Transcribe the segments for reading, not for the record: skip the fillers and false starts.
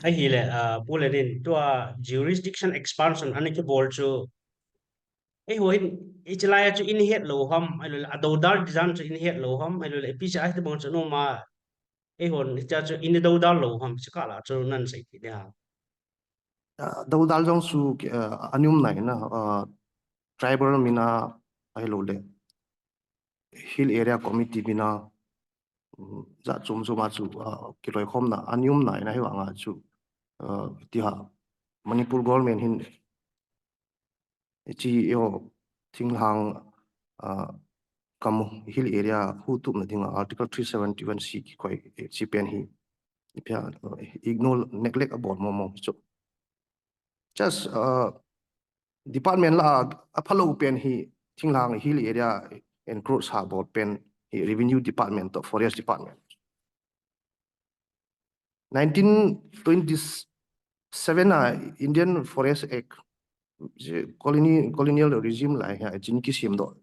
ai hi le buletin to jurisdiction expansion ani ki bol chu ai ho in chlaya chu in het lo ham ai lo ado dal design chu in het lo ham ai lo pi cha ai te bon chu no ma ai hon cha chu in do dal lo ham chu kala chu nan sai ti ya đâu dal jong su anum nai na tribal mina ai lo le hill area committee mina za chum chuma chu ki roi khom na anum nai na hewa nga chu ti ha manipur government hin chi yo thinghang kamu hill area hu tu na dinga article 371 c ki koi chi pen hi pya ignore neglect about mo chu just department la apalo pen hi thinghang hill area encroach ha bot pen hi revenue department of forest department 1927 Indian Forest Act colonial regime lại ha chính cái xiêm đó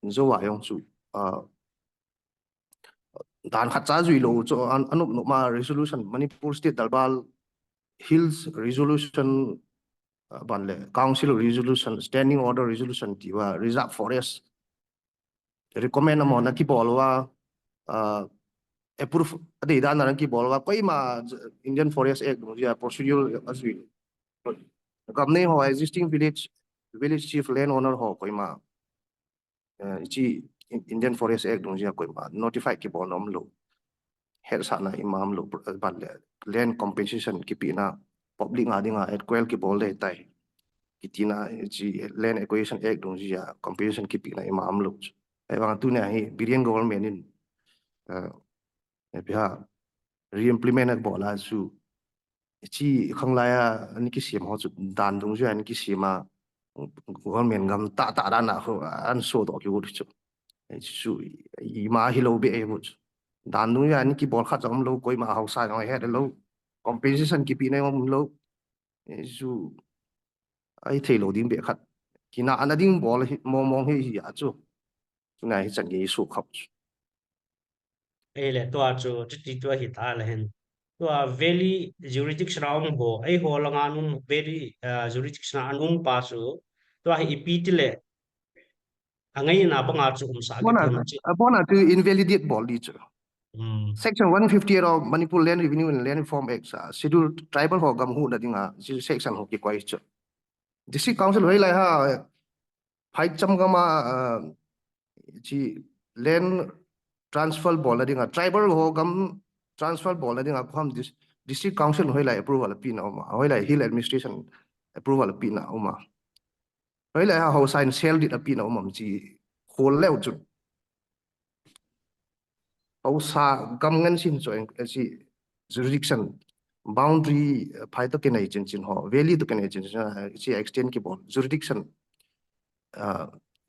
do vậy ông chủ đàn khát giá duy lô cho anh mà resolution Manipur State Dalbal Hills resolution bản lệ council resolution standing order resolution thì và reserve forest recommend mà nó khi bỏ qua approve để đàn nó khi bỏ qua quay mà Indian Forest Act là procedure duy cầm này họ existing village chief landowner họ quay mà chỉ Indian Forest Act đúng chưa quay mà notify cái bọn ông lộ hết sản này mà ông lộ bản land compensation cái pina public ngã đi ngã equal cái bọn đấy tay cái tin là chỉ land acquisition act đúng chưa compensation cái pina mà ông lộ ai bằng tu này Birian government in bây giờ re-implement cái bọn là su chỉ không lại anh cái gì mà họ đàn đúng chưa anh cái gì mà government ngầm tạ ra nào anh số đó cái vụ đó su ima hi lo be e mu dan nu ya ni ki bol khat jam lo koi ma hau sa ngai he lo compensation ki pi nei mom lo su ai thei lo ding be khat ki na ana ding bol mong mong hi ya chu ngai chan gi su khap ai le to chu ti to hi ta le hen to valley jurisdiction om bo ai ho la nganum valley jurisdiction anum pa chu to hi ipit le angai na ba nga chu sa ke them chi bona to invalidate bol li chu um section 158 of Manipur Land Revenue and Land Reform Act schedule tribal ho gam hu na dinga section ho ki kwai chu district council hoi lai ha phai cham gama chi land transfer bol la dinga tribal ho gam transfer bol la dinga kham district council hoi lai approval pi na ma hoi lai hill administration approval pi na ma hoi lai ha ho sign sell dit pi na ma chi hol leu chu ho sa gam ngan sin so chi jurisdiction boundary phai to kenai chin ho valley to kenai chin chi extend ki bol jurisdiction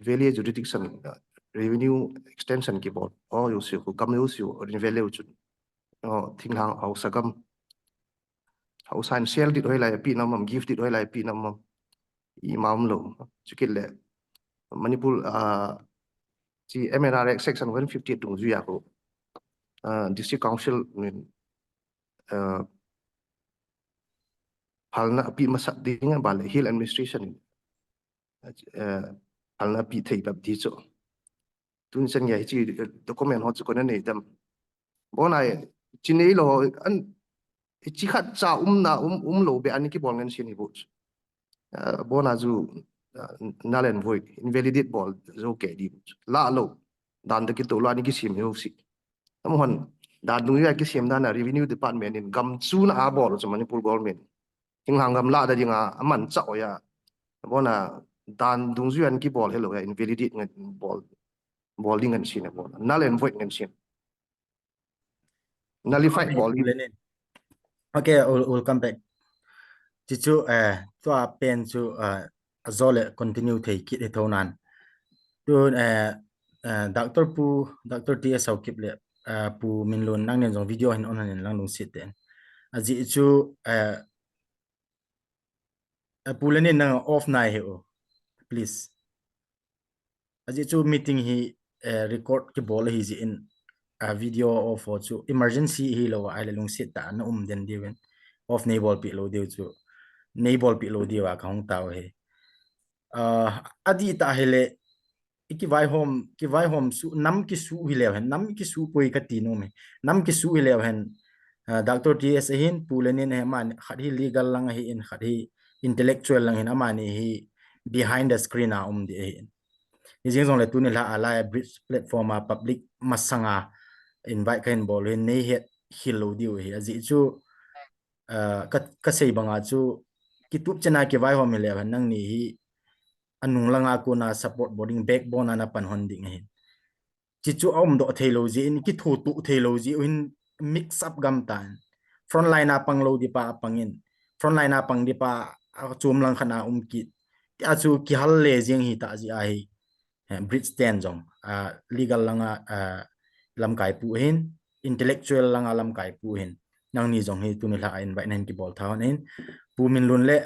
valley jurisdiction revenue extension ki bol oh you see kam you see in value chu oh thing hang au sagam au sign sell dit hoi lai pi na mam gift dit hoi lai pi na mam I mam lo chukil le Manipur chi MNR section 150 tung ju ya ko district council min halna pi masak dinga bal hill administration halna pi thei bab di cho tun san ya chi document ho chu ko nei dam bonai chinei lo an chi khat cha na lo be an ki bol ngan sin hi bu bona ju null and void invalidate bol zo ke di la lo dan de ki to la ni ki sim yo si am hon dan nu ya ki sim na revenue department in gam chu na a bol so Manipur government hing hang gam la da dinga aman cha ya bona dan dung ju an ki bol hello ya invalidate ngan bowling ngan sin bol null and void ngan sin nullified ball okay we'll come back chichu to a pen chu azole continue thei ki the thonan tun dr ts saukip le pu minlon nang nen jong video hin on han lang lung sit den aji chu pu le nen nang off nai he o please aji chu meeting hi record ki bol hi ji in video of chu emergency hi lo ai lung sit ta na den diwen of neighbor pi lo deu chu neighbor pi lo diwa ka hong taw he adi ta hele ki vai home su nam ki su hi le hen nam ki su poi ka ti no me nam ki su hi le hen Dr. TS hin pulenin he man khat hi legal lang hi in khat hi intellectual lang hin amani hi behind the screen a di hin jing jong le tu ni la ala bridge platform a public masanga invite kan bol hin nei het hilo diu hi aji chu ka sei banga chu kitup chana ki vai home le han nang ni hi anung langa ko na support boarding backbone ana pan hon ding hin chi chu om do thelo ji in ki thu tu thelo ji in mix up gam tan front line a panglo di pa pangin front line a pang di pa chum lang khana ki a chu ki hal le jing hi ta ji ai bridge stand jong legal langa lam kai pu hin intellectual langa lam kai pu hin nang ni jong hi tu ni la invite nen ki bol thawn hin pu min lun le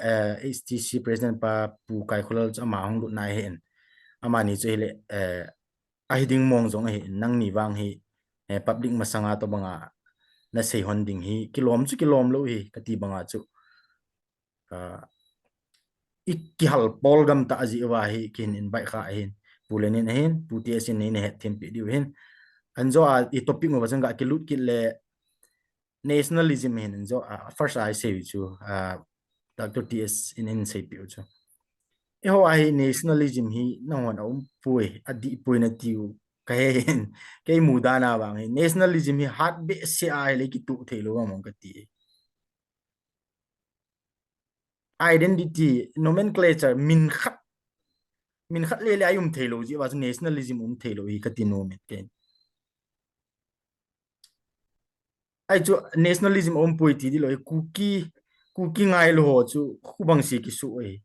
HTC president pa pu kai khulal chama hong lu nai hen amani che le a hiding mong jong hi nang ni wang hi public masanga to banga na sei hon ding hi kilom lo hi kati banga chu ikki hal pol gam ta ji wa hi kin in bai kha hin pulenin hin puti asin nei ne them pi diu hin anjo a I topic mo bajanga ki lut ki le nationalism hin anjo first I say chu Dr. TS in say pi chu e ho ai nationalism hi no wan pui adi pui na tiu cái mù đa nào bằng nationalism hi hát bị se ai lấy cái tụ thể luôn mà cái tí identity nomenclature min khát le ayum thể lo gì và nationalism thể lo cái tí nomen cái ai chu nationalism pui tí đi lo Kuki ngay lo chu khu bằng gì cái số ấy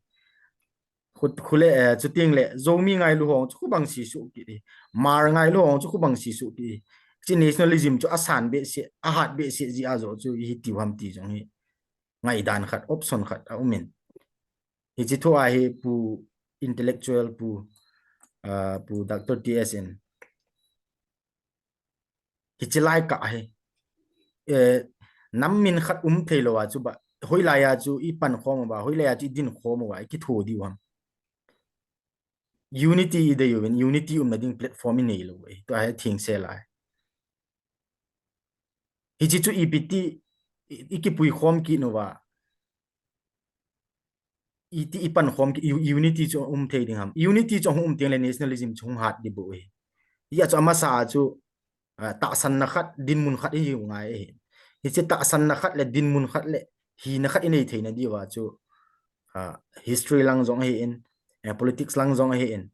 khule chu ting le zomi ngai lu hong chu bang si su ki mar ngai lu hong chu bang si su ki chi nationalism chu asan be se a hat be se ji a zo chu hi ti ham ti jong hi ngai dan khat option khat a umen hi chi tho a hi pu intellectual pu Dr. TSN hi chi lai ka he nam min khat thelo wa chu ba hoi la ya chu I pan khom ba hoi la ya chi din khom wa ki tho di wam unity de yuwen unity nading platform nei lo e to I think se lai hi chi chu EPT ikipui khom ki no wa iti ipan khom ki unity chu thei ding ham unity chu ting le nationalism chung hat di bo e ya chu ama sa chu ta san na khat din mun khat hi ngai e hi chi ta san na khat le din mun khat le hi na khat nei thei na di wa chu history lang jong hi in politics lang jong hi in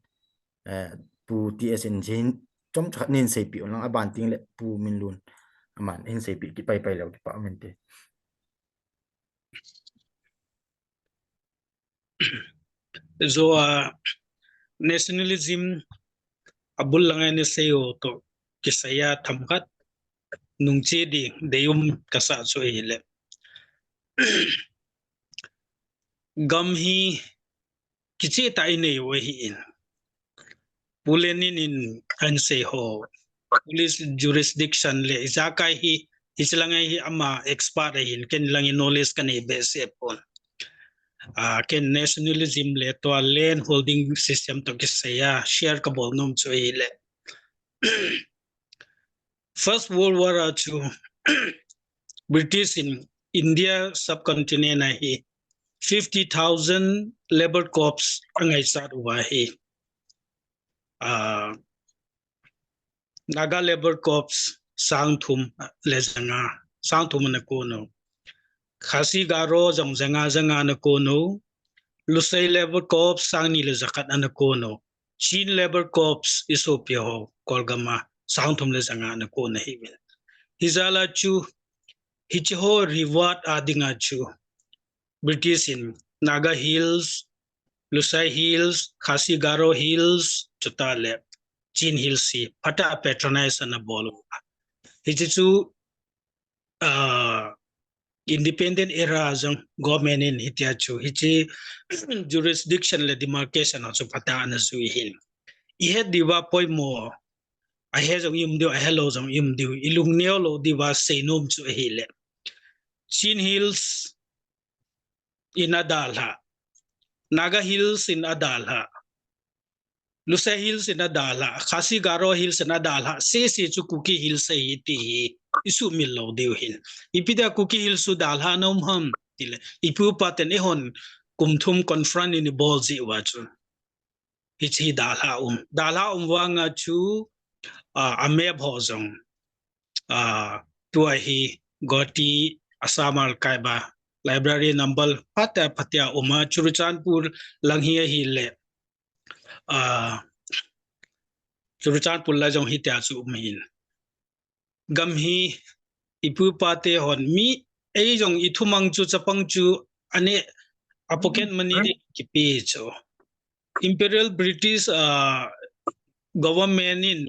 pu TSN jin chom chat nin sei pi lang aban ting le pu min lun aman in sei pi ki pai lo ki pa men te so nationalism abul lang ni sayo to kisaya thamkat nungchi di deyum kasa so ile gam hi kichi ta ine we hi in pulenin in an say ho police jurisdiction le zakai hi islangai hi ama expert hin ken lang knowledge kan e base upon ken nationalism le to land holding system to kisaya share ka bol nom chu ile First World War II British in India subcontinent hi 50,000 labor corps angai sat wa hi Naga labor corps sangthum lezanga sangthum na kono khasi garo janga na kono lusai labor corps sangni le zakat na kono Chin labor corps isopia ho kolgama sangthum le zanga na kono hibil hizala chu hicho reward adinga chu British in Naga Hills Lusai Hills Khasi Garo Hills chutale Chin Hills si pata patronize na bolu hichu independent era jong government in hitiachu hichi jurisdiction le demarcation also pata na zui hin I had diwa poi mo I had jong yum dio I hello jong yum dio ilung neo lo diwa sei nom chu hele Chin Hills in Adalha, Naga Hills in Adalha, Lusa Hills in Adalha, Khasi Garo Hills in Adalha, say to Kuki Hills say iti isu milo diuhin. Ipida Kuki Hills su dalha nom hum tile. Ipu paten ehon kumtum confront in the ballsy watch. It's he dalha Dalha wanga chu ameb hozong. Tua hi goti asamal kaiba. Library number pata patia Churuchanpur langhia hi le. Churuchanpur la jong hi tia chu umin. Gam hi ipu pate hon mi ei jong ithumang chu chapang chu ane apoket mani de kipi cho. Imperial British government in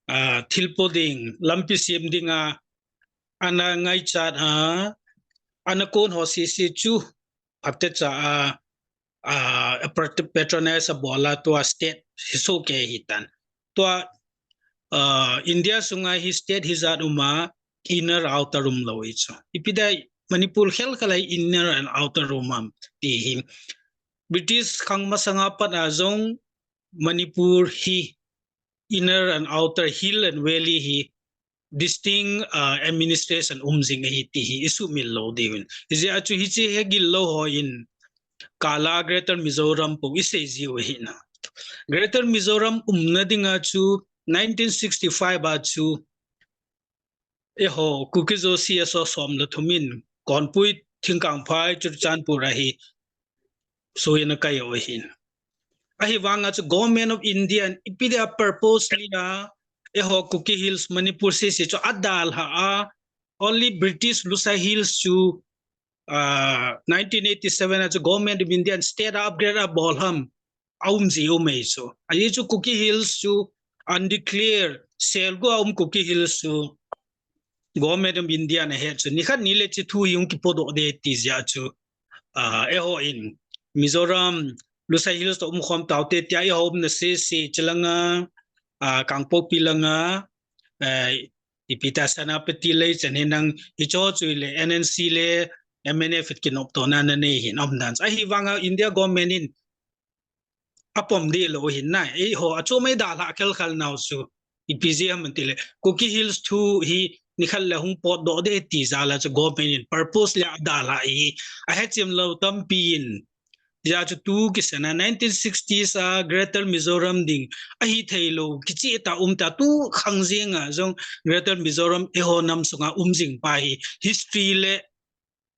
thilpoding lampi siamdinga ana ngai chat anakon ho si chu apte cha patronize bola to a state hiso ke hitan to India sungai hi state hizat uma inner outer room loicho ipidai Manipur hel kalai inner and outer room ti him British khang masanga pan azong Manipur hi inner and outer hill and valley hi distinct administration umjing hi ti hi isu mil lo diwin ije achu hi che hegil lo ho in Kala Greater Mizoram po ise jiu hi na Greater Mizoram umnadinga chu 1965 achu eho Kukizo CSO som la thumin konpui thingkang phai Churuchanpur hi so in a kai o hin ahi wanga chu government of India ipidia purposely eho Kuki Hills Manipur se chu adal ha only British Lusa Hills chu 1987 as a government of India state upgrade a bolham zio me so ayi chu Kuki Hills chu undeclared sale go Kuki Hills chu government of India na he chu nikhat nile chi thu yung ki podo de ti ja chu eho in Mizoram Lusa Hills to khom taute tia hom na se chalanga kangpo pilanga ipita sanapati le chanenang icho chuile NNC le MNF kinop to na ne hin omdans ahi wanga India government in apom de lo hin na ho acho mai da la khel khal naw su ipgm tile Kuki Hills 2 hi nikhal la hung pot do de ti zala cho government in purpose la da la I had him lo tam pin ja chu tu kisana 1960s Greater Mizoram ding ahi thailo kichi ta tu khangjenga jong Greater Mizoram eho nam sunga umjing pa hi history le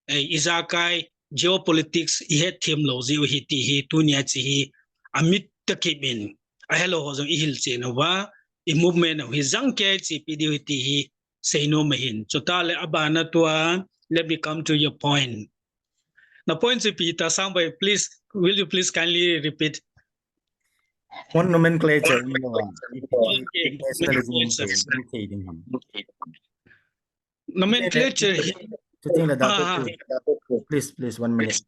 izakai geopolitics ihe theme lo ji hi ti hi tunia chi hi amit takibin ahelo ho jong ihil che no wa I movement of his ke chi pidi ti hi say no mahin chotale abana tua let me come to your point. The point to Peter Sambai, please, will you please kindly repeat? One nomenclature in nationalism. Nomenclature. Please, 1 minute.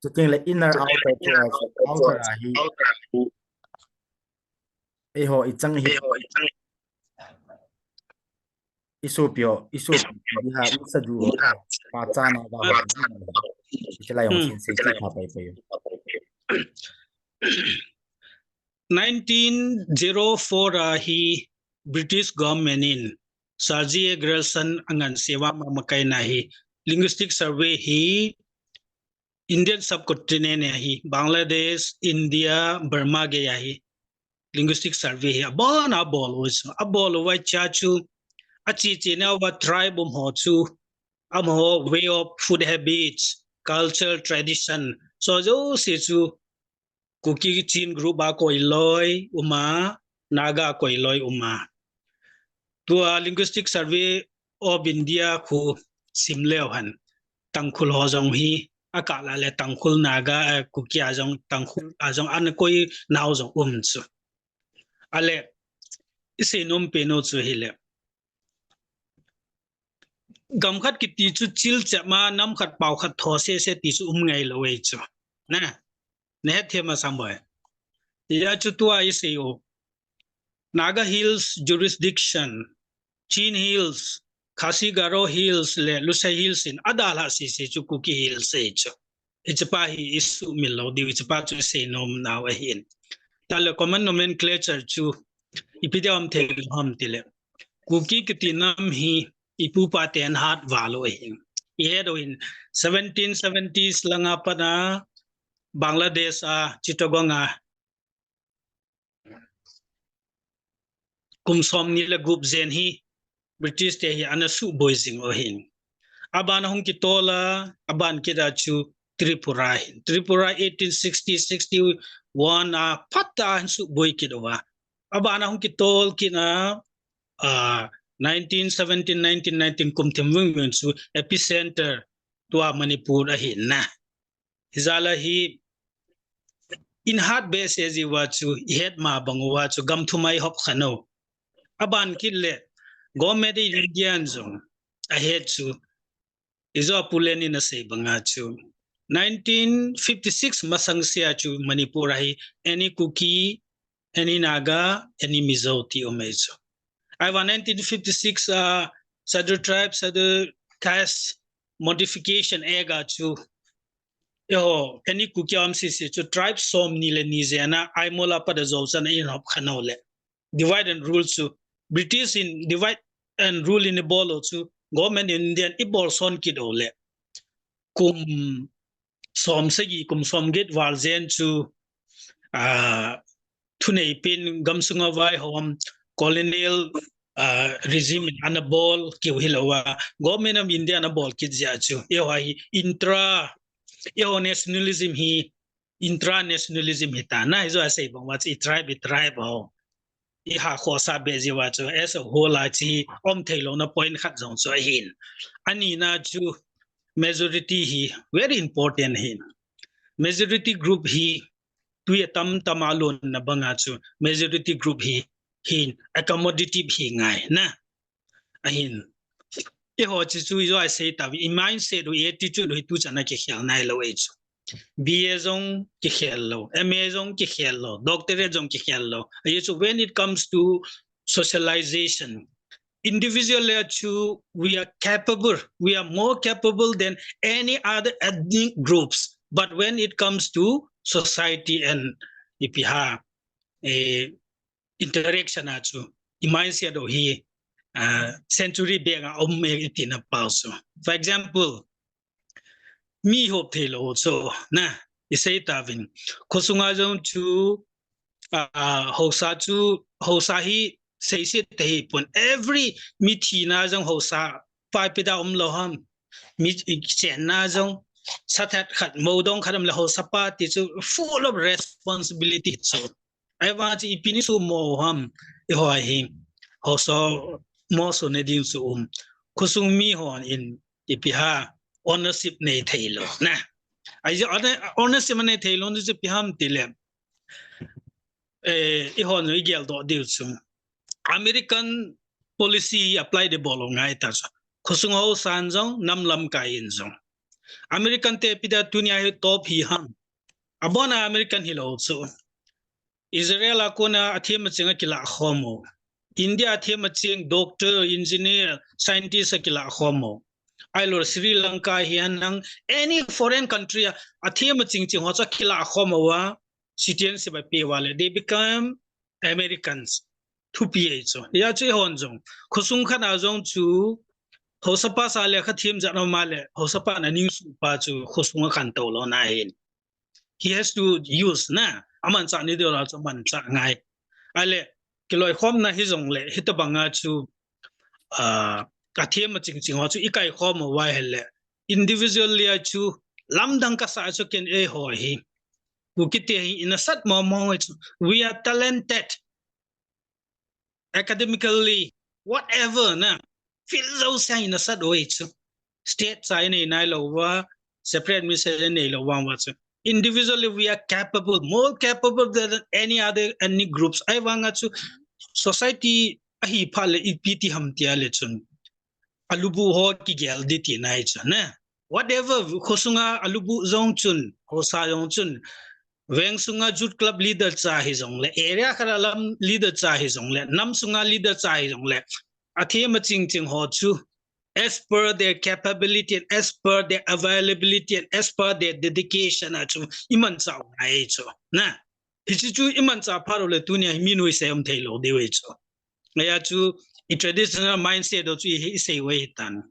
To think like inner outer outer ahi. Eho itang hi. Isopio biha isa duo pachana ba chalai hong sin se chi thapai payo 1904 hi British government in Sarji Grelson angan sewa makai na hi linguistic survey hi Indian subcontinent hi Bangladesh India Burma ge hi linguistic survey hi abol wa chachu achi na wa tribe ho chu amho way of food habits culture tradition so jo se chu Kuki Chin group ba koi loi uma Naga koi loi uma tua linguistic survey of India khu simleo han tangkhul ho jong hi akala le tangkhul Naga Kuki ajong tangkhul ajong an koi naw jong chu ale ise nom pe no chu hi le gam khat ki ti chu chil chama nam khat pau khat tho se ti chu ngai lo we chu na ne thema samboy ya chu tua iseo Naga Hills jurisdiction Chin Hills Khasi Garo Hills le Lusa Hills in adala si chu Kuki Hills se chu ichapa hi isu milo di ichapa chu say nom now ahin tal common nomenclature chu ipidiam thel ham tile Kuki kitinam hi ipu paten hat valo ahin yedo in 1770s langa pada Bangladesh Chittagong kumsom nila group zen hi British te hi anasu boizing ohin aban hong kitola aban kida chu Tripura 1860-61 pata su boy kidowa aban hong kitol kina 1917-1919 kumtimwing su epicenter tua Manipur ahin na hizala hi in hard base as you watch head ma bangwa chu gamthumai hop khano aban kille government Indian zone ahead chu izo puleni na say banga chu 1956 masang sia chu Manipur hi any Kuki any Naga any Mizo ti omezo I was 1956 Sadu tribe Sadu caste modification ega chu yo any Kuki amsi chu tribe som nile nizena I mola pada zolsan in hop khanole divide and rule chu British in divide and rule in the ball chu government in Indian ibol son kidole kum som segi kum som get walzen chu thune pin gamsunga vai hom colonial regime anabol ki hilawa government of India anabol kidja chu ewa yo nationalism hi intra nationalism hitana izo asay bang what's a tribe ho iha khosa bezi wa chu as a whole chi om thailo na point khat zong so hin ani na chu majority hi very important hin majority group hi tu tam tamalon na banga chu majority group hi hin accommodative hi ngai na ahin e ho chi chu izo asay ta in mindset do attitude do tu chana ke khel nai lo e chu BA zong ki khelo MA zong ki khelo doctorate zong ki khelo so when it comes to socialization individually we are capable we are more capable than any other ethnic groups but when it comes to society and if you have a interaction mindset do he century bega itina pauso for example mi hop thelo also na isay tavin kosunga zong chu hosa hi say sit te pon every mithi na zong hosa pa pida loham mi chen na zong sathat khat modong khadam la hosa pa ti chu full of responsibility so I want ipini su mo ham e ho hi hoso mo so ne din su kusung mi hon in ipiha ownership ne thailo na ai ownership ne thailo ni piham tile e hon no igel do deal sum American policy apply the bolongai ta khosung ho san jong nam lam kai in jong American te pida dunia he top hi ham abona American hi lo so Israel akona athem chinga kila khomo India athem ching doctor engineer scientist kila khomo ailor Sri Lanka hian any foreign country athem ching ho cha kila khomo wa citizenship pe wale they become Americans 2PH so ya che hon jong khosung khana jong chu hosapa sa le kha thim ja no male hosapa na ning su pa chu khosung khan to lo na hin he has to use na aman cha ni de la cha man cha ngai ale kiloi khom na hi jong le hitabanga chu ka thim ching ho chu ikai khom wa hele individually chu lamdang ka sa chu ken e ho hi ukite in a sat mo we are talented academically whatever na feel those in a sat way state sign in Iowa separate mission in Iowa individually we are capable more capable than any other any groups I want to society ahi phale ipiti hamtia lechun alubu ho ki gel diti nai na whatever khosunga alubu zong chun hosa zong chun Weng sunga jut club leader cha hi jong le area kharalam leader cha hi jong le nam sunga leader cha hi jong le athe ma ching ho chu as per their capability and as per their availability and as per their dedication chu iman chau ngai chu na hi chu iman cha pharo le tu ne mi noi se om thei lo de we chu ya chu i traditional mindset do chu hi se we tan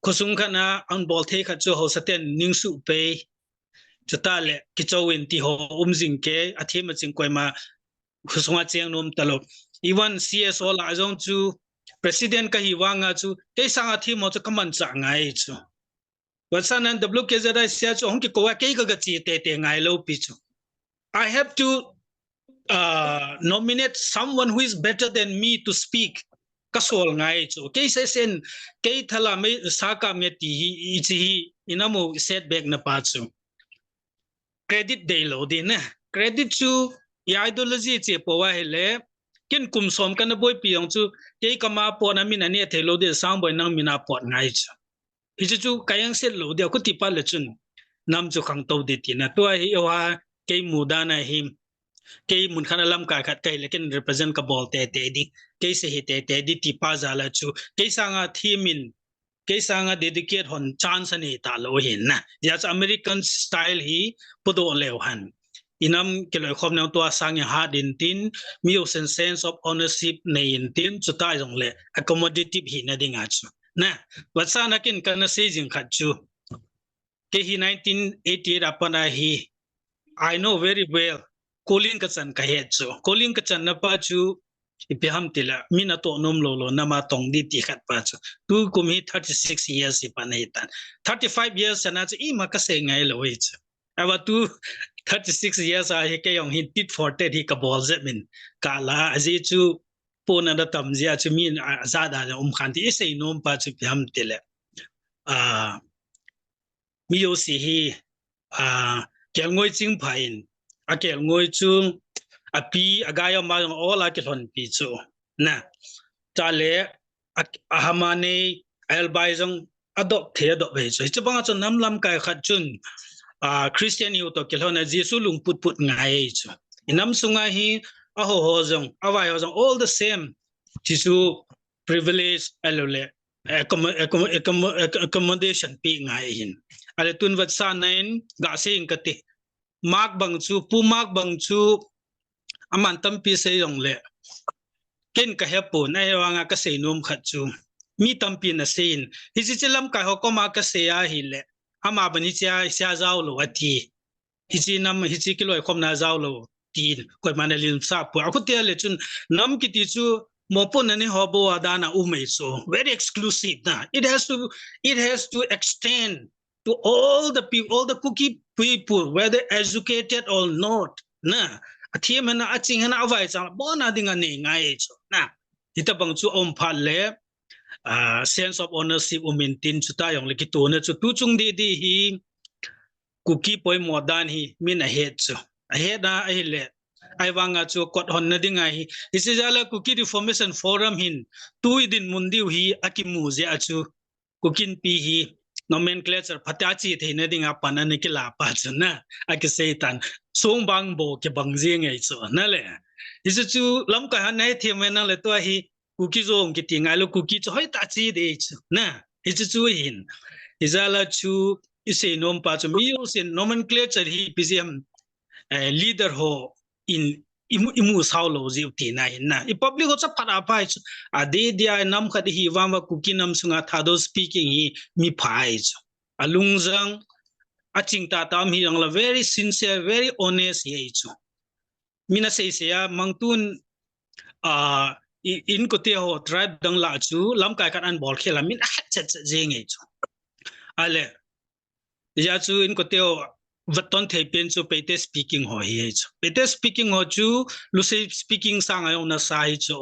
khosung khana an bol the kha chu ho saten ning su pe chuta le ki chawin ti ho jing ke athi ma ching koi ma khosunga cheng nom talo even CSO la jong chu president ka hi wanga chu ke sanga thi mo chu kaman cha ngai chu wasanan WKZ sia chu hong ki ko ke ga chi te ngai lo pi chu I have to nominate someone who is better than me to speak kasol ngai chu ke se sen ke thala me saka me ti chi inamo setback na pa chu credit de lo din na credit chu ideology che po wa hele kin kum som kan boy piong chu ke kama po na min ani thelo de sang boy nang mina pot ngai chu hi chu kayang set lo de ku ti pa le chun nam chu khang to de ti na to hi wa ke muda na him ke mun khana lam ka khat kai lekin represent ka bol te di ke se hi te di ti pa za la chu ke sanga thimin ke sanga dedicate hon chance ani ta lo hin na ya American style hi podo leo han inam ke lo khom na to sang ya ha din tin mi o sense of ownership nei in tin chu ta jong le accommodative hi na dinga chu na wasana kin kana se jing khat chu ke hi 1988 apana hi I know very well Colin Kachan ka he chu Colin Kachan na pa chu ipiham tila mina to nom lo nama tong di ti khat pa chu tu kumi 36 years ipanaitan 35 years sana chu I makase ngai lo hi chu awa tu 36 years a he ke yong hi tit for tet hi ka bol ze min kala aji chu pona da tam zia chu min azada khan ti sei nom pa chu piham tila mi yo si hi kel ngoi ching phain a kel ngoi chung api agaya ma ola ke thon pi chu na chale ahamane albaizong adopt the do be chu chubanga chu namlam kai khat chun Christian yu to kelhona Jesu lung put ngai chu inam sunga hi a ho jong awai ho jong all the same Jesu privilege alole accommodation pi ngai hin ale tun wat sa nain ga sing kati mark bang chu pu mark bang chu aman tampi se yong le ken ka hepo na wanga ka se nom khat chu mi tampi na sein hi chi chilam ka ho ko ma ka se ya hi le ama bani cha sia zaw lo ati hi chi nam hi chi kiloi khom na zaw lo tin ko man lim sa pu aku te le chun nam ki ti chu mo pon ani ho bo adana umei so very exclusive na it has to extend to all the people, all the Kuki people, whether educated or not na athim na aching na avai cha bona dinga ne ngai chu na hitabang chu om phal le sense of ownership maintain chu ta yong le ki to na chu tu chung di hi Kuki poi modan hi min a head chu a head na a le ai wanga chu kot hon na dinga hi isijala Kuki Reformation Forum hin tu idin mundiu hi akimu je achu Kukin pi hi nomenclature phatachi theina dinga panani ki la pa chuna akiseitan songbang bo ke bangjing ei chu na le isu chu lam ka han nei themena le to hi Kuki zong ki tinga lo Kuki chu hoi ta chi de chu na isu chu hin izala chu ise nom pa chu mi sin nomenclature hi pcm leader ho in imu saulo ji tina hinna I public ho cha phara pai chu ade dia nam khadi hi wama Kuki nam sunga thado speaking hi mi phai chu alungjang aching ta tam hi ang la very sincere very honest hi chu mina sei se ya mangtun in ko te ho tribe dang la chu lam kai kan an bol khela min chat je nge chu ale ya chu in ko te vaton the pen chu pete speaking ho hi chu pete speaking ho chu lu sei speaking sang ayo na sai chu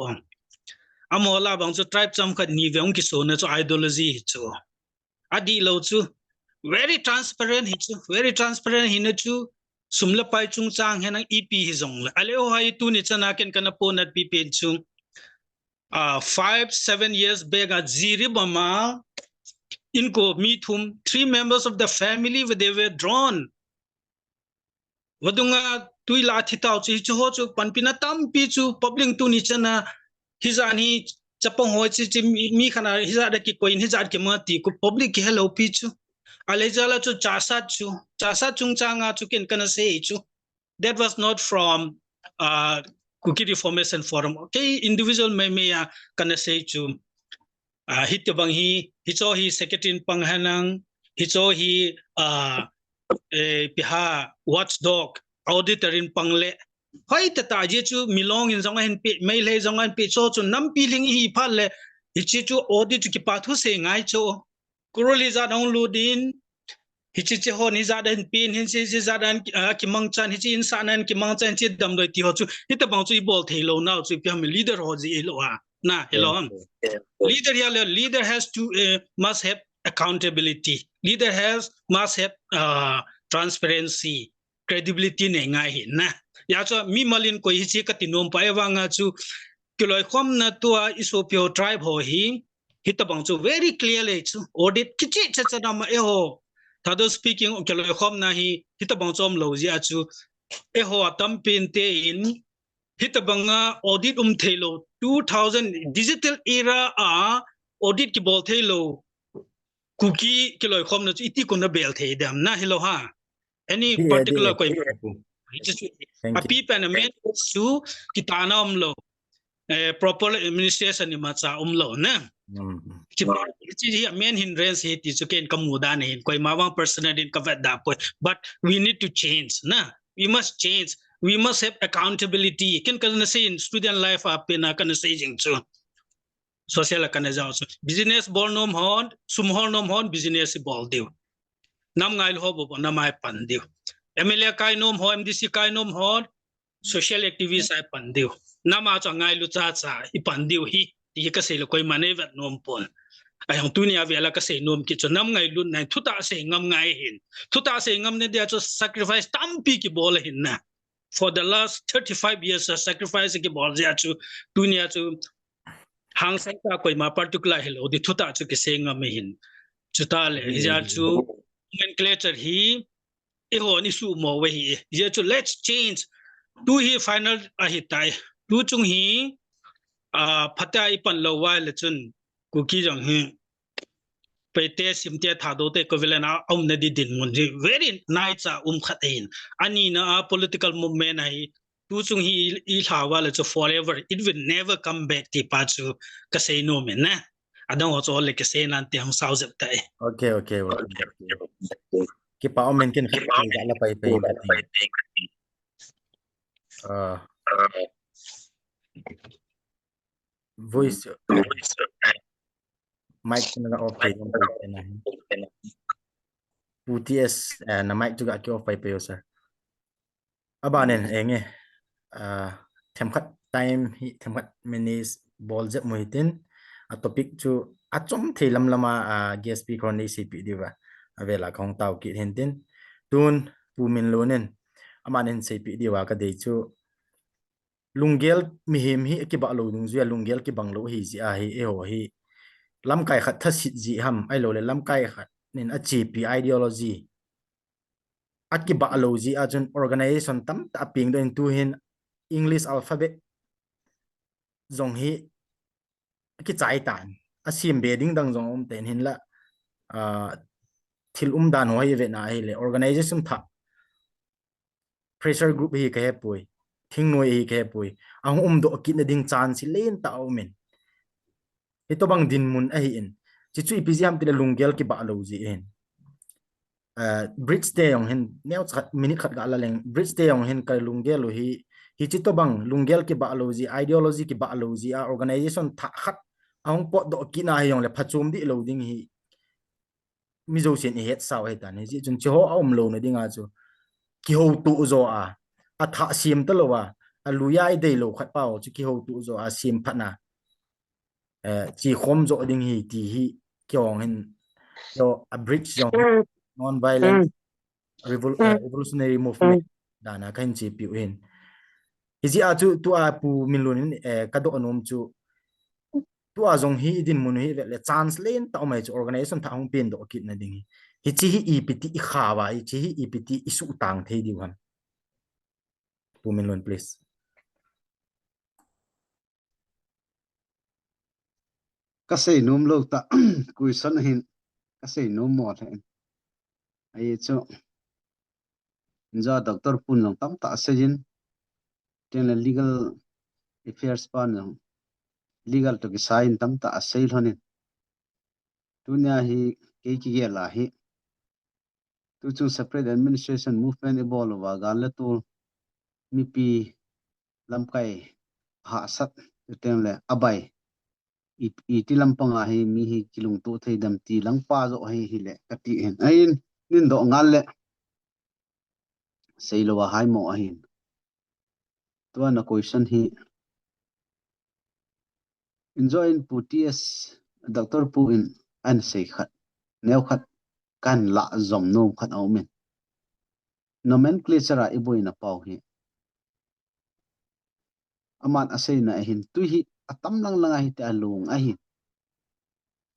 amola bang chu tribe cham khat ni veong ki so na chu ideology chu adi lo chu very transparent hi na chu sumla pai chung chang henang ep hi zong ale ho hai tu ni chana ken kana ponat pi pen chu 5-7 years back at ziri bama inko meet whom 3 members of the family they were drawn wadunga tuila thitau chu ho chu panpina tam pi chu public tu ni chana hizani chapong hoi chi mi khana hiza da ki coin hiza ki ma ti ku public hello pi chu alejala chu chasa chung changa chu ken kana se chu that was not from Kuki Reformation Forum okay individual me ya kana se chu hit bang hi cho hi secretary pang hanang hi cho hi piha watchdog auditor in pangle hoi ta je chu milong in zong hen pi mai le zong an pi cho chu nam pi ling hi phal le hi chi chu audit ki pa thu se ngai cho kuroli za dong ludin hi chi ho ni za den pin hin si za dan ki mang chan hi chi insanan ki mang chan chi dam doi ti ho chu hi ta bang chu bol thei lo now chu pi leader ho ji lo ha na hello leader has to must have accountability leader must have transparency credibility ne ngai hi na ya cho mi malin ko hi chi ka tinom pa ewanga chu kiloi khom na tua isopio tribe ho hi hitabang chu very clearly chu audit kichi cha na ma e ho thado speaking kiloi khom na hi hitabang chom lo ji a chu e ho atam pin te in hitabang audit thelo 2000 digital era audit ki bol thelo Kuki kiloi khom na chu iti kun na bel the dam na hello ha any particular koi api panamen su kitana umlo proper administration ni macha umlo na chi main hindrance he ti chu ken kamuda ne koi mawang personal din kavat da but we need to change na we must change we must have accountability ken kan say in student life up in kan say jing chu social kan ja business bol nom hon sum hon nom hon business bol diu nam ngai ho bo na mai pan diu MLA kai nom ho MDC kai nom ho social activist ai pan diu nama cha ngai lu cha i pan diu hi ti ka se lo koi mane vat nom pon ai hong tunia vela ka se nom ki cho nam ngai lu nai thuta se ngam ngai hin thuta se ngam ne dia cho sacrifice tampi ki bol hin na for the last 35 years sacrifice ki bol ja chu tunia chu hang sai ka koi ma particular hello di thuta chu ki se ngam hin chu ta le ja chu nomenclature hi e ho ni su mo we hi ye chu let's change tu hi final a hi tai tu chung hi phata I pan lo wa le chun Kuki jong hi pe te sim te tha do te ko velena na di din mun ji very nice khatin ani na political movement ai tu chung hi I tha wa le chu forever it will never come back ti pa chu ka say no men na adang ho cho le ke say nan te hong sao zep tai okay ki pa omen ken ja la pai voice mic na off pai na UTS na mic juga ki off pai pe sir abanen enge them khat time hi them khat minutes ball jep muitin a topic chu achom theilam lama guest speaker ni cp diwa avela khong tau ki hentin tun pumin lonen amanen cp diwa ka de chu lungel mihim hi ki ba lo dung zia lungel ki banglo hi ji a hi e ho hi lam kai khat thasit ji ham ai lo le lam kai khat nin a chi pi ideology aki ba lo ji a chun organization tam ta ping do in tu hin English alphabet zong hi ki chai tan asim bedding dang zong ten hin la thil dan hoi ve na hi le organization tha pressure group hi ka he pui thing noi hi ka he pui ang do ki na ding chan si len ta o men ito bang din mun a hi in chi chui pizam ti lungel ki ba lo ji hen bridge te yong hen neu chat minute khat ga la leng bridge te yong hen ka lungel lo hi chi to bang lungel ki ba lo ji ideology ki ba lo ji a organization tha khat ang pot do ki na yong le phachum di lo ding hi mi zo sen het saw he tan ji chun chi ho om lo na dinga chu ki ho tu zo a tha sim ta lo wa a lu ya i dei lo khat pao chu ki ho tu zo a sim phat na chi khom zo ding hi ti hi kyong hen yo a bridge yong non violent revolutionary movement dana kan chi pi hin iji a chu tu a pu min lo ni ka do anom chu tu a zong hi din mun hi le chance len ta mai chu organization tha hong pin do kit na ding hi chi hi ept I khawa hi chi hi ept isu tang thei di ham pu min lon please ka sei num lo ta kui son hin ka sei num mo the ai chu ja doctor pun long tam ta sejin ten legal affairs pan legal to ki sign tam ta sei honin tunia hi ke ki ge la hi tu chu separate administration movement evolve wa gan le tu mi pi lam kai ha sat tem le abai i ti lam panga hi mi hi kilung tu thei dam ti lang pa zo hi le ka ti hen ain nin do ngal le sei lo wa hai mo ahin to na question hi enjoy in puts doctor pu in an sei khat neu khat kan la zom no khat au men nomenclature a iboina pau hi aman asei na hin tu hi atam lang langa hi ta lung a hi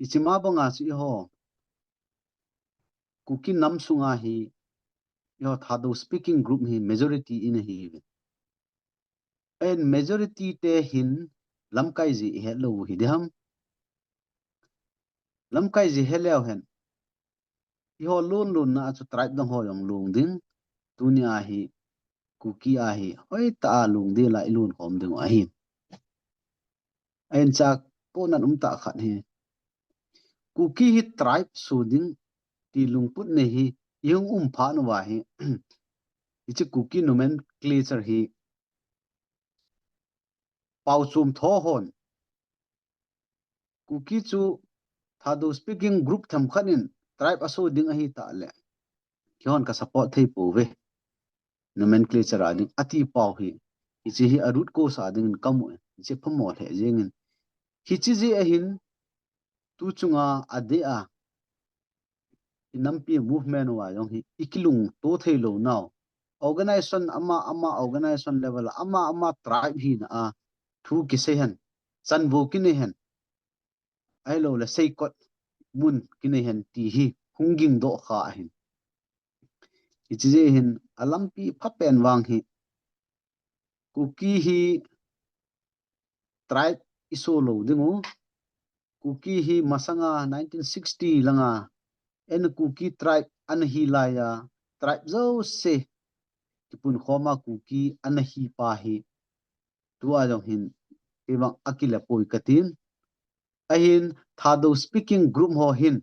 ichima bonga chi ho kuki nam sunga hi yo thado speaking group hi majority in hi en majority te hin lamkai ji hello hi deham lamkai ji hello hen yo lun lun na chu tribe dang ho yong lung ding tunia hi kuki a hi oi ta lung de la ilun khom ding a hi en chak ponan ta khat hi kuki hi tribe suding ti lungput ne hi yung pha no wa hi ichi kuki nomenclature hi pau chum tho hon kuki chu thado speaking group tham khanin tribe aso ding a hi ta le kion ka support thei pu ve nomenclature ani ati pau hi ichi hi arut ko sa ding kamu che phamo the jengin hichi ji a hin tu chunga ade a inampi movement wa yong hi ikilung to thei lo now organization ama organization level ama tribe hi na a thu ki se hen chan bu ki ne hen ai lo la sei kot mun ki ne hen ti hi hunging do kha hin ichi je hin alampi phapen wang hi kuki hi tribe iso lo dingu kuki hi masanga 1960 langa en kuki tribe an hi la ya tribe zo se kipun khoma kuki an hi pa hi tua jong hin ebang akila poi katin ahin thado speaking group ho hin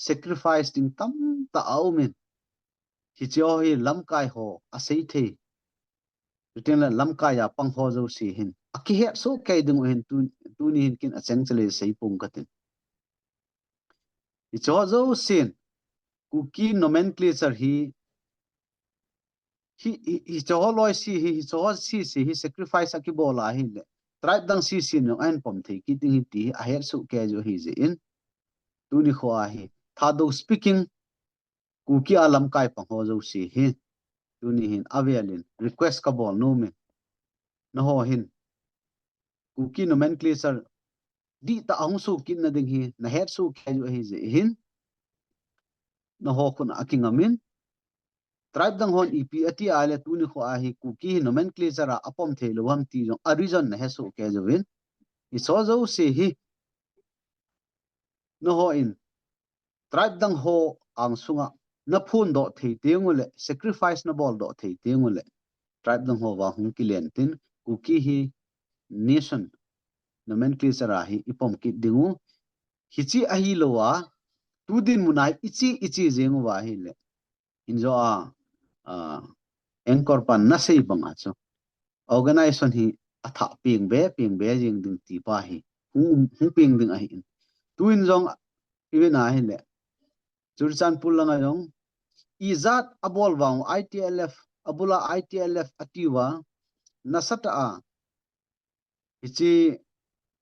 sacrifice ting tam ta aumin hi cho hi lamkai ho asei the riten la lamkai ya pang ho zo si hin aki he so kai dung hin tu ni hin kin achang chale sei pung katin hi cho zo sin kuki nomenclature hi cho loi si hi cho si hi sacrifice aki bola hi le tribe dang si no an pom the ki ting ti a her su ke jo hi je in tu ni khwa hi thado speaking kuki alam kai pang ho zo si hi tu ni hin avialin request ka bol no me na ho hin kuki nomenclature di ta ang su kin na ding hi na her su ke jo hi je hin na ho kun akingamin tribe dang hon ep ati ale tu ni khwa hi kuki nomenclature a apom the lo ham ti jong a reason na he su ke jo win I so zo si hi no ho in tribe dang ho ang sunga na phun do thei tengule sacrifice na bol do thei tengule tribe dang ho wa hung kilen tin kuki hi nation nomenclature a hi ipom ki dingu hichi a hi lowa tu din munai ichi jengu wa hi le injo a anchor pan na sei banga chu organization hi atha ping be jing ding ti pa hi hung ping ding a hi tuin jong iwe na hi le churchan pulanga jong izat abol wang itlf abula itlf atiwa nasata a ichi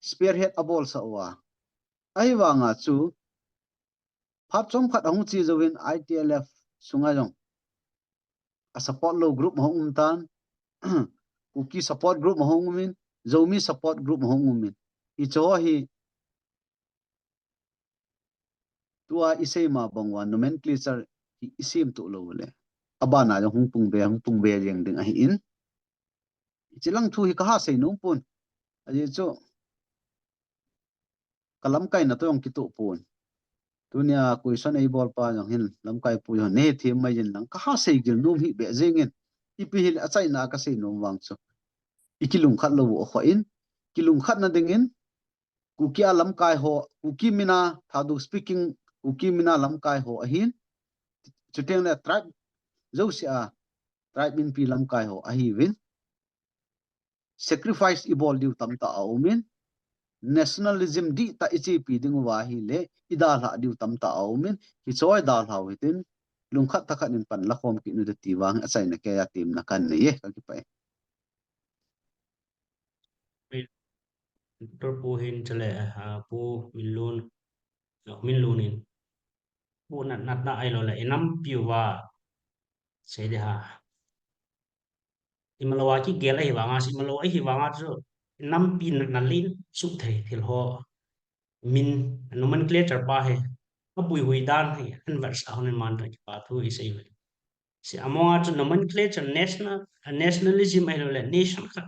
spearhead abol sa wa ai wanga chu phat chom khat hong chi jowin itlf sunga jong a support lo group hong tan kuki support group hong min zomi support group hong min I cho hi tua isei ma bangwa nomenclature hi isim tu lo le abana jong hung pung be jeng ding a hi in chilang thu hi ka ha sei no pun aje cho kalam kai na to yong kitu pun tunia question ei bol pa jong hin lam kai pu yo ne thi mai jin lang ka ha sei gil num hi be zengin ipi hil achai na ka sei num wang so ikilung khat lo o kho in kilung khat na dingin kuki alam kai ho kuki mina thadu speaking kuki mina lam kai ho ahin chuteng le tribe zo sia tribe min pi lam kai ho ahi win sacrifice ibol diu tam ta aumin nationalism di ta ichi pi ding wa hi le idal ha diu tam ta aumin hi choi dal ha witin lungkhat takhat in pan la khom ki nu de ti wang achai na ke ya tim na kan ne ye ka ki pai tor pu hin chale pu milun milunin pu nat na ai lo la enam piwa sei de ha imalawa ki gel ai wanga si malo ai wanga chu nam pin na lin su thei thil ho min nomenclature pa he a bui hui dan he an vers a hon man ta ki pa thu i sei si amonga chu nomenclature nationalism ai lo la nation kha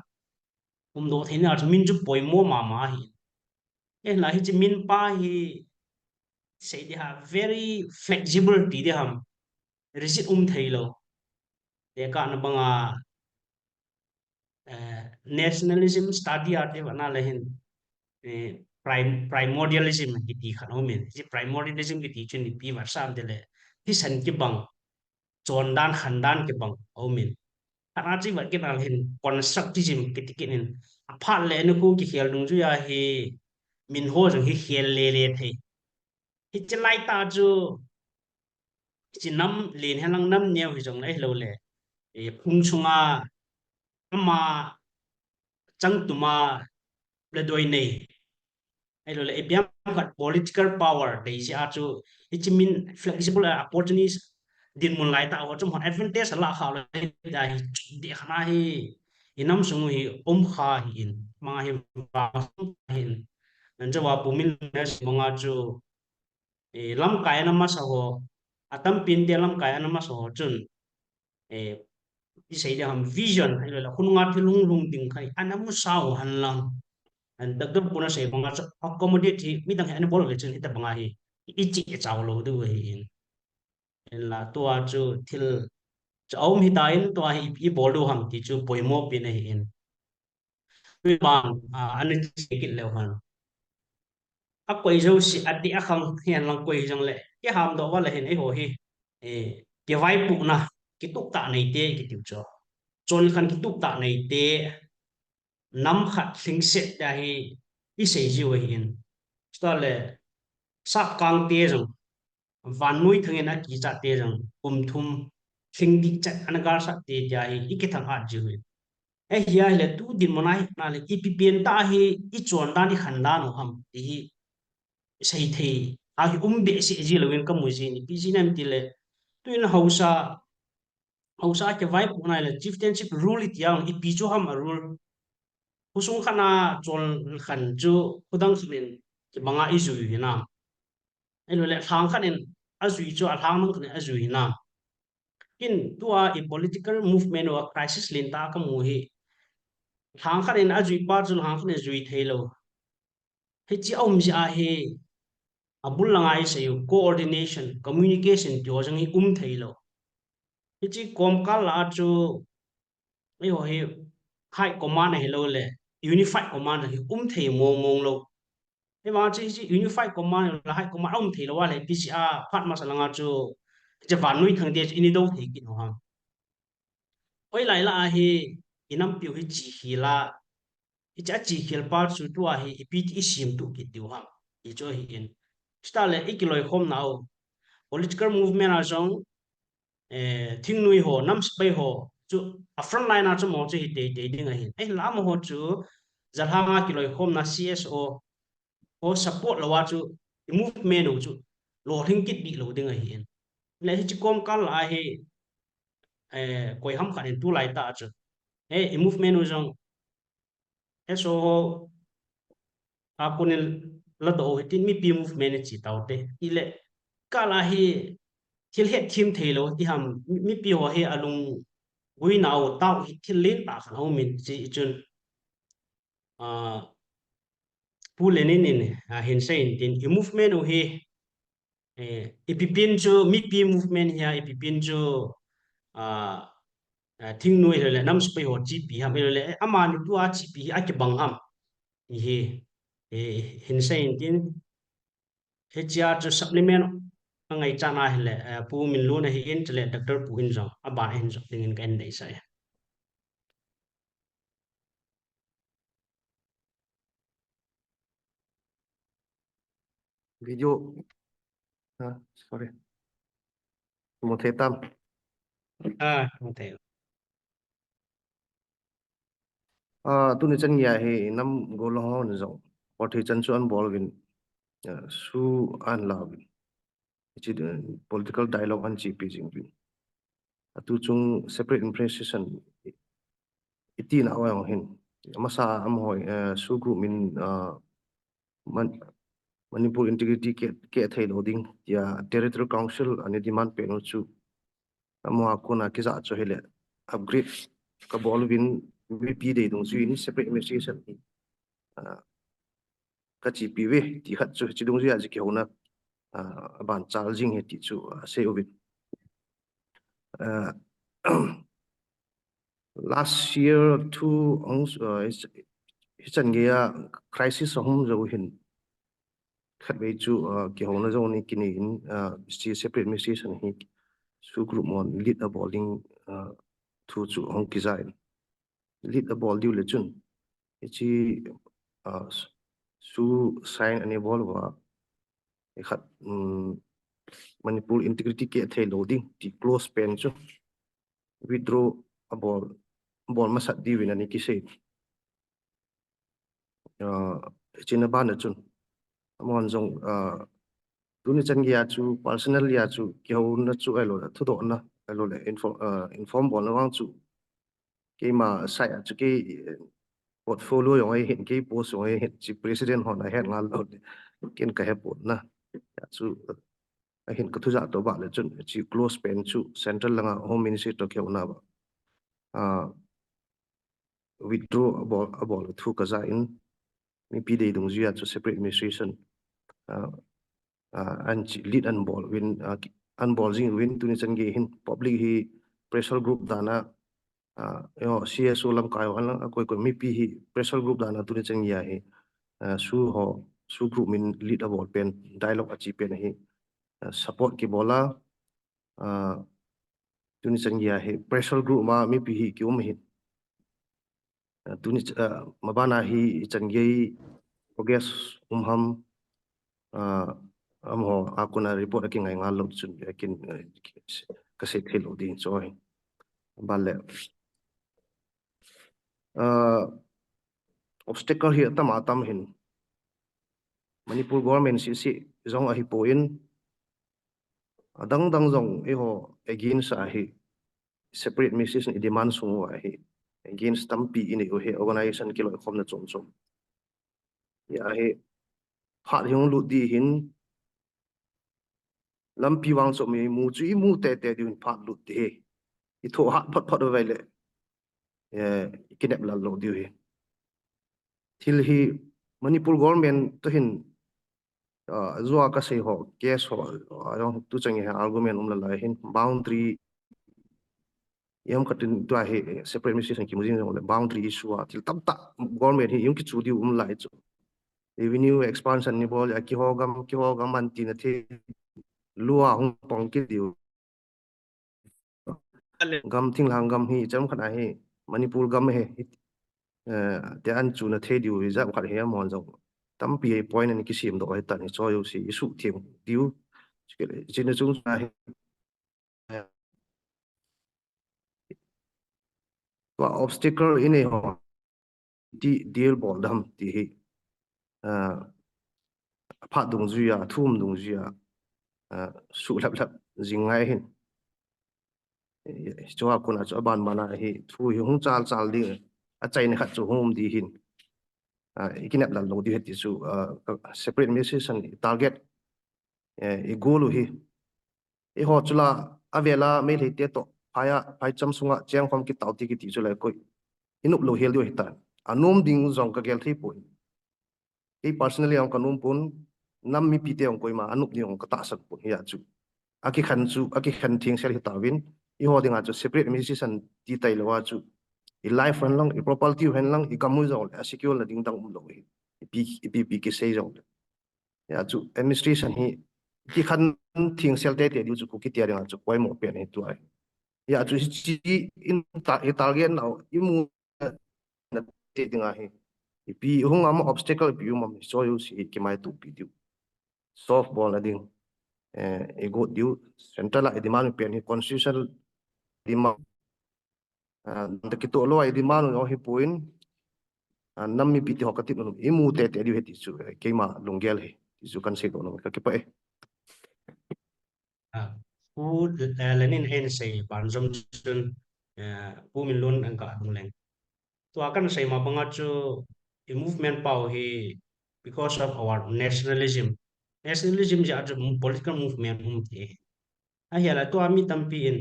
do theina chu min chu poimo ma hi e la hi chi min pa hi sei de ha very flexible ti de ham rigid thei lo de ka na banga nationalism study ate bana lehin primordialism ki ti khano men ji primordialism ki ti chen ni pi war sam de le ti san ki bang chon dan khan dan ki bang o men ara chi war ki dal hin constructivism ki ti kin a pha le nu ku ki khel dung ju ya hi min ho jong hi khel le the hi chlai ta ju chi nam len helang nam neu hi jong lai lo le e phung chunga ama chang tuma le doi nei ai lo le biam khat political power dei si a chu it mean flexible opportunities din mun lai ta ho chum advantage la kha le da hi de khana hi inam sung hi kha hi in ma hi ba hin nan cha wa pumin nes manga chu e lam kai na ma sa ho atam pin de lam kai na ma sa ho chun e i sei de ham vision ai lo la khununga thilung lung ding khai anamu sao han lang and dagdam puna sei banga accommodate hi mi dang han bol le chen hita banga hi ichi e chaw lo du hi in la to a chu thil chaw mi ta in to hi i bol du ham ti chu poimo pin hi in wi bang an chi ki le han a koi zo si ati a khang hian lang koi jang le ke ham do wa le hin e ho hi e ke vai pu na ki tuk ta nei te ki tiu cho chon khan ki tuk ta nei te nam khat thing set da hi i sei ji wa hi in sta le sak kang te jong van nui thangena ki cha te jong thum thing dik chat anagar sa te ja hi ikithang ha ji hui e hiya le tu din monai na le ipipien ta hi i chon da ni khanda no ham ti hi sei thei a hi be si ji lewin ka mu ji ni pi ji nam ti le tuin hausa ke vai pu na le chieftainship rule it yang i pi chu ham a rule husung khana chon khan chu khudang sin ki banga i zu hi na ai lo le thang khanin azui chu a thang mang khanin azui na in tua i political movement or crisis lin ta ka mu hi thang khanin azui pa chu hang khanin zui thailo he chi om ji a he abul langai se yu coordination communication tyo jang hi thailo he chi kom ka la chu ai ho he high command he lo le unified command hi thei mong lo thế mà chỉ unified command là hai command ông thì làว่าเลย PCR พัดมาสลังอาจูจะฝันนุ้ยทางเดียอินโดที่กินหัวโอ้ยหลายละฮีอินัมพิวฮิจีฮิละฮิจะจีฮิลปาร์สุดตัวฮีพิธีสิมตุกิดดิวฮัมฮิโจฮิอินสตาร์เลยอีกลอยคมนา political movement อาจงทิ้งนุ้ยหัวน้ำสเปย์หัวจูอัฟรอนไลน์อาจจะมองจะฮิตเดย์ดิ้งไงเอ้ยล้ามหัวจูจะทำอะไรคมนา CSO o support lo wa chu movement no chu lo thing kit bi lo ding a hin le hi chi kom kal a he koi ham khan tu lai ta chu movement no jong so a kunil la do hi tin mi pi movement chi tau te ile kala hi thil het thim thelo ti ham mi pi ho he alung gui nau tau hi thil len ta khan ho min chi chun pulenin in hinsein tin i movement u hi ipipin chu mi pi movement hi ipipin chu thing noi le nam spai ho chi pi ham le ama ni tua chi pi a ke bang ham hi hinsein tin HR chu supplement ngai chana hele pu min lu na hi in tle doctor pu in jong aba in jong tingin kan dei sai video sorry một thế tam không thể tu ni chân nhà he năm gol ho ni zo or thi chân chuan ball win su an la win chi political dialogue an chi pi jing win tu chung separate impression iti na wa hin masa am hoi su group min Manipur integrity ke thai loading ya territorial council ani demand pe no chu amwa kona ki za cho hele upgrade ka ball win VP de dong chu in separate administration ka chi pi we ti khat chu chi dong ya ji ke hona ban chal jing he ti chu se ovin last year two chan ge crisis hom zo hin khat ve chu ke hona zo ni kini in separate administration hi su group mon lead a bowling thu chu hong ki zai lead a ball diu le chun chi su sign ani ball wa khat Manipur integrity ke thai loading ti close pen chu withdraw a ball masat di win ani ki se china ban chun amon jong tuni chan ya chu personal ya chu ke ho na chu alo thu do na alo le inform bol na wang chu ke ma sai chu ke portfolio yong ai hin ke post yong ai hin chi president hon a hen ngal lo ken ka he pot na ya chu a hin ka thu za to ba le chun chi close pen chu central langa home ministry to ke una ba withdraw a ball thu ka za in mi pi de dong zia chu separate administration and lead and ball win and ball jing win tuni chan ge hin public hi pressure group dana yo CSO lam kai wan koi koi mi pi hi pressure group dana tuni chan ya hi su group min lead a ball pen dialogue achi pen hi support ki bola tuni chan ya hi pressure group ma mi pi hi kyum hi tuni mabana hi chan ge progress ham amho akuna report aking ngai ngal lo chun akin kase thelo din choi balle obstacle hi tam hin Manipur government si zong a hi poin dang zong e ho against a hi separate administration i demand sung wa hi against tampi in e he organization kilo khom na chom ya he phat hyong lu di hin lampi wang so me mu chu mu te din phat lu te i tho hat phat vai le kinep la lo di hi thil hi Manipur government to hin zua ka sei ho case ho ayong tu changi ha argument la hin boundary yam katin to he separate administration ki mujin le boundary issue til tam ta government hi yung ki chu di lai chu revenue expansion ni bol ki ho gam man ti na the lua hong pong ki diu gam thing lang gam hi cham khana hi Manipur gam he te an chu na the diu za khat he mon jong tam pi point ani ki sim do ai tan cho yu si su thiam diu chin chung sa he wa obstacle in e ho ti deal bol dam ti hi pha dung ju ya thum dung ju ya su lap jingai hin cho kuna cho ban mana hi thu hi hung chal di a chai ne khat chu hum di hin ikinap la lo di het su separate administration target e goal hi e ho chula avela me le te to phai cham sunga cheng khom ki tauti ki ti chu lai koi inup lo hel dio hitan anom ding zong ka gel thi point cái personally ông kanum pun nam mi pite ông koi ma anup ni ông kata sak pun ya chu aki khan thing sel hitawin I ho dinga chu separate musician ti tai lawa chu I life han lang I property han lang I kamu zol a secure la ding dang lo pi ki sei zol ya chu administration hi ki khan thing sel te te chu ku ki tia dinga chu koi mo pe ni tu ai ya chu chi in target now I mu na te dinga hi pi hung am obstacle pi um so you si ki mai tu pi du softball la ding ego diu central la demand pe ni constitutional demand da ki to lo ai demand no hi puin nam mi piti hokati no imu te te diu heti chu ke ma lungel he chu kan se do no ka ki pa pu lenin en sei ban zom chun pu min lun ang ka dung leng to akan sei ma banga chu a movement power he because of our nationalism ja political movement te a hiala to ami tampi in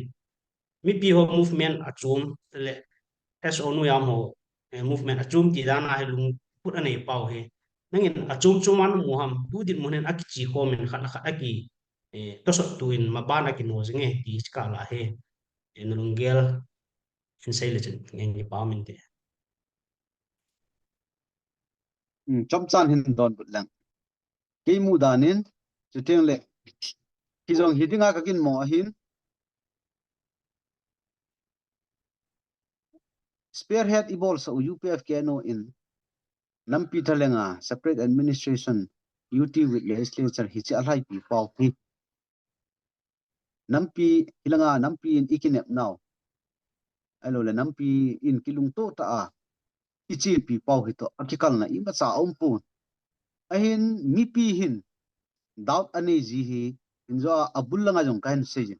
mi pi ho movement achum le SONU yam ho movement achum ti dana he lung put ane pau he nangin achum chuman mu ham tu din munen akichi ko men khala kha aki to so tuin mabana ki no zinge ti skala he enulungel in sai le chen ngi pa min te chom chan hin don but lang ke mu danin chuteng le ki jong hidinga ka kin mo hin spearhead ibol sa UPF ke no in nampi thalenga separate administration UT with legislature hi cha alhai pi pau hi nampi hilanga nampi in ikinep now alo le nampi in kilung to ta a ichi pi pau hi to akikal na ima cha ompu ahin mi pi hin doubt ane ji hi inzo abullanga jong kan se ji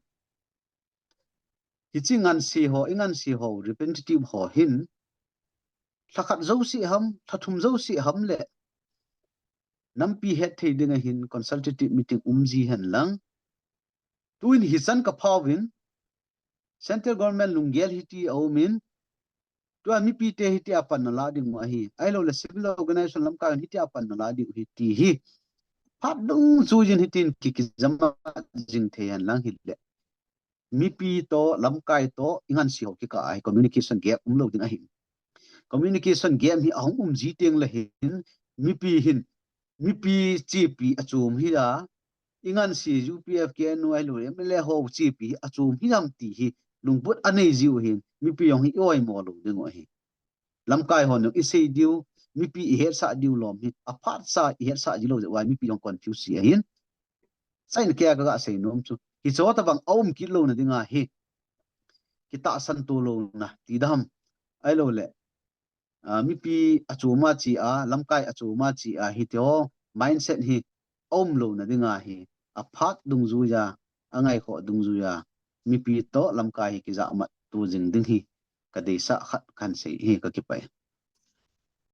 hichingan si ho ingan si ho representative ho hin thakat zo si ham thathum zo si ham le nampi het thei dinga hin consultative meeting umji han lang tuin hisan ka phawin central government lungel hiti aumin to mi pi te hiti apan na la ding ma hi ai lo le civil organization lam ka hiti apan na la ding hiti hi phat dung chu jin hitin ki jama jing the yan lang hi le mi pi to lam kai to ingan si ho ki ka ai communication gap lo ding a hi communication gap hi ahum ji teng la hin mi pi hin mi pi chi pi achum hi da ingan si UPF ke no ai lo mle ho chi pi achum hi dam ti hi lungput anei jiu hin mi pi yong hi oi mo lo ding o hi lam kai hon no isei diu mi pi I her sa diu lom hi apart sa I her sa ji lo wa mi pi yong confuse si hin sain ke ga sei nom chu hi cho ta bang om ki lo na dinga hi ki ta san to lo na ti dam ai lo le mi pi achuma chi a lam kai achuma chi a hi teo mindset hi om lo na dinga hi aphat dung zu ya angai kho dung zu ya mi pi to lam kai ki za ma tu jing ding hi ka de sa khat khan sei hi ka ki pai